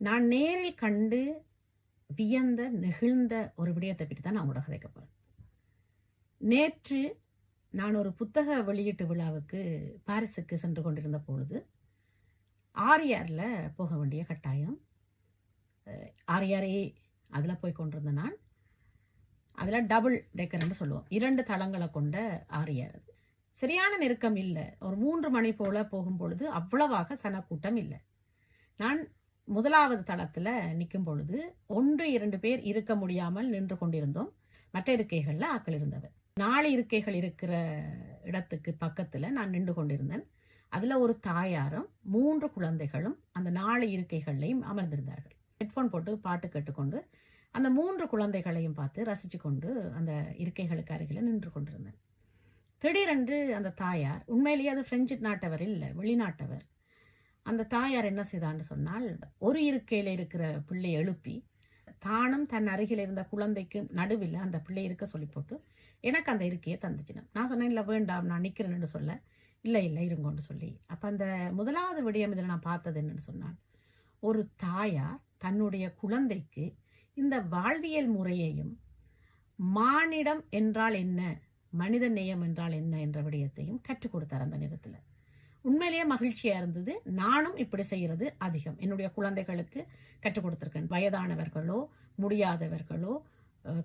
நான் நேரில் கண்டு வியந்த நெகிழ்ந்த ஒரு விடயத்தை பற்றி தான் நான் உங்களோட கதைக்க போறேன். நேற்று நான் ஒரு புத்தக வெளியீட்டு விழாவுக்கு பாரிஸுக்கு சென்று கொண்டிருந்த பொழுது ஆரியாரில் போக வேண்டிய கட்டாயம். ஆரியாரே அதில் போய் கொண்டிருந்த நான். அதில் டபுள் டெக்கர்ன்னு சொல்லுவோம், 2 தளங்களை கொண்ட ஆரியார். அது சரியான நெருக்கம் இல்லை. ஒரு 3 மணி போல போகும் பொழுது அவ்வளவாக சனக்கூட்டம் இல்லை. நான் முதலாவது தளத்தில் நிற்கும் பொழுது 1-2 பேர் இருக்க முடியாமல் நின்று கொண்டிருந்தோம். மற்ற இருக்கைகளில் ஆக்கள் இருந்தவர். 4 இருக்கைகள் இருக்கிற இடத்துக்கு பக்கத்தில் நான் நின்று கொண்டிருந்தேன். அதில் ஒரு தாயாரும் 3 குழந்தைகளும் அந்த 4 இருக்கைகள்லையும் அமர்ந்திருந்தார்கள். ஹெட்ஃபோன் போட்டு பாட்டு கேட்டுக்கொண்டு அந்த 3 குழந்தைகளையும் பார்த்து ரசித்து கொண்டு அந்த இருக்கைகளுக்கு அருகில் நின்று கொண்டிருந்தேன். திடீரென்று அந்த தாயார், உண்மையிலேயே அது பிரெஞ்சு நாட்டவர் இல்லை, வெளிநாட்டவர். அந்த தாயார் என்ன செய்தான்னு சொன்னால், ஒரு இருக்கையில் இருக்கிற பிள்ளை எழுப்பி தானும் தன் அருகில் இருந்த குழந்தைக்கு நடுவில் அந்த பிள்ளை இருக்க சொல்லி போட்டு எனக்கு அந்த இருக்கையை தந்துச்சினேன். நான் சொன்னேன், இல்லை வேண்டாம், நான் நிற்கிறேன்னு சொல்ல, இல்லை இல்லை இருங்கன்னு சொல்லி. அப்போ அந்த முதலாவது விடயம் இதில் நான் பார்த்தது என்னன்னு சொன்னால், ஒரு தாயார் தன்னுடைய குழந்தைக்கு இந்த வாழ்வியல் முறையையும் மானிடம் என்றால் என்ன, மனித நேயம் என்றால் என்ன என்ற விடயத்தையும் கற்றுக் கொடுத்தார் அந்த நேரத்தில். உண்மையிலேயே மகிழ்ச்சியா இருந்தது. நானும் இப்படி செய்யறது அதிகம். என்னுடைய குழந்தைகளுக்கு கற்றுக் கொடுத்திருக்கேன். வயதானவர்களோ முடியாதவர்களோ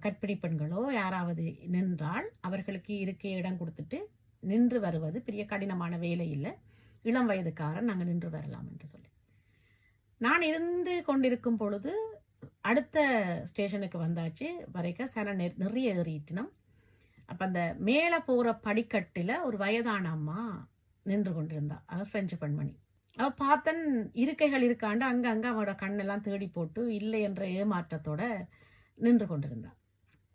கர்ப்பிணி பெண்களோ யாராவது நின்றால் அவர்களுக்கு இருக்கை இடம் கொடுத்துட்டு நின்று வருவது பெரிய கடினமான வேலை இல்லை. இளம் வயதுக்காரன் நாங்கள் நின்று வரலாம் என்று சொல்லி நான் இருந்து கொண்டிருக்கும் பொழுது அடுத்த ஸ்டேஷனுக்கு வந்தாச்சு. வரைக்கும் சன நிறைய ஏறிட்டினோம். அப்போ அந்த மேலே போகிற படிக்கட்டில் ஒரு வயதான அம்மா நின்று கொண்டிருந்தா. அவள் பிரெஞ்சு பெண்மணி. அவள் பார்த்தன் இருக்கைகள் இருக்காண்டு அங்கே அவளோட கண்ணெல்லாம் தேடி போட்டு இல்லை என்ற ஏமாற்றத்தோட நின்று கொண்டிருந்தா.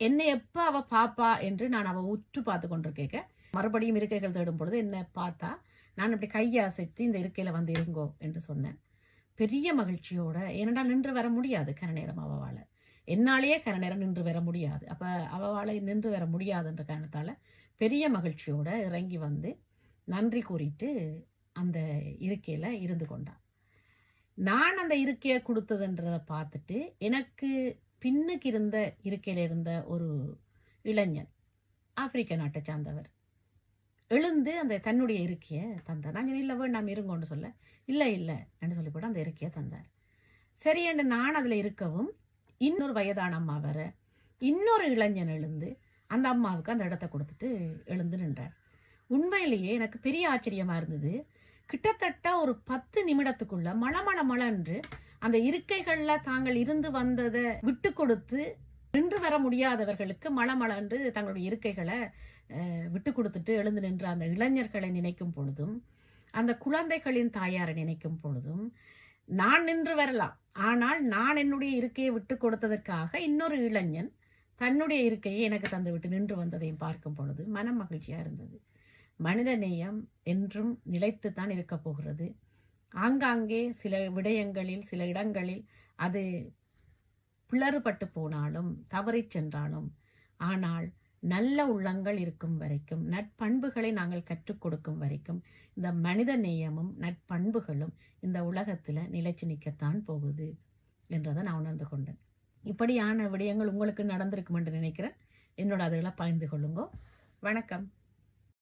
என்னை எப்போ அவள் பாப்பா என்று நான் அவள் உற்று பார்த்து கொண்டிருக்கேக்க மறுபடியும் இருக்கைகள் தேடும் பொழுது என்னை பார்த்தா. நான் இப்படி கையை அசைத்து இந்த இருக்கையில் வந்து இருங்கோ என்று சொன்னேன். பெரிய மகிழ்ச்சியோட, ஏனென்றால் நின்று வர முடியாது கர நேரம் அவளால். என்னாலேயே கர நேரம் நின்று வர முடியாது. அப்போ அவளால் நின்று வர முடியாதுன்ற காரணத்தால் பெரிய மகிழ்ச்சியோட இறங்கி வந்து நன்றி கூறிட்டு அந்த இருக்கையில் இருந்து கொண்டான். நான் அந்த இருக்கையை கொடுத்ததுன்றதை பார்த்துட்டு எனக்கு பின்னுக்கு இருந்த இருக்கையில் இருந்த ஒரு இளைஞன், ஆப்பிரிக்க நாட்டை சார்ந்தவர், எழுந்து அந்த தன்னுடைய இருக்கையை தந்தார். நாங்கள் இல்லை வேண்டாம் இருங்கோன்னு சொல்ல, இல்லை இல்லை என்று சொல்லி போட்டு அந்த இருக்கையை தந்தார். சரி என்று நான் அதில் இருக்கவும் இன்னொரு வயதான அம்மா வர இன்னொரு இளைஞன் எழுந்து அந்த அம்மாவுக்கு அந்த இடத்த கொடுத்துட்டு எழுந்து நின்றார். உண்மையிலேயே எனக்கு பெரிய ஆச்சரியமா இருந்தது. கிட்டத்தட்ட ஒரு 10 நிமிடத்துக்குள்ள மளமளன்று அந்த இருக்கைகள்ல தாங்கள் இருந்து வந்ததை விட்டு கொடுத்து நின்று வர முடியாதவர்களுக்கு மளமளன்று தங்களுடைய இருக்கைகளை விட்டு கொடுத்துட்டு எழுந்து நின்ற அந்த இளைஞர்களை நினைக்கும் பொழுதும் அந்த குழந்தைகளின் தாயாரை நினைக்கும் பொழுதும் நான் நின்று வரலாம், ஆனால் நான் என்னுடைய இருக்கையை விட்டு கொடுத்ததற்காக இன்னொரு இளைஞன் தன்னுடைய இருக்கையை எனக்கு தந்து விட்டு நின்று வந்ததையும் பார்க்கும் பொழுது மனம் மகிழ்ச்சியா இருந்தது. மனித நேயம் என்றும் நிலைத்துத்தான் இருக்க போகிறது. ஆங்காங்கே சில விடயங்களில் சில இடங்களில் அது பிளறுபட்டு போனாலும் தவறி சென்றாலும், ஆனால் நல்ல உள்ளங்கள் இருக்கும் வரைக்கும், நட்பண்புகளை நாங்கள் கற்றுக் கொடுக்கும் வரைக்கும் இந்த மனித நேயமும் நட்பண்புகளும் இந்த உலகத்தில் நிலைச்சு நிற்கத்தான் போகுது என்றதை நான் உணர்ந்து கொண்டேன். இப்படியான விடயங்கள் உங்களுக்கு நடந்திருக்கும் என்று நினைக்கிறேன். என்னோட அதுகளை பகிர்ந்து கொள்ளுங்க. வணக்கம்.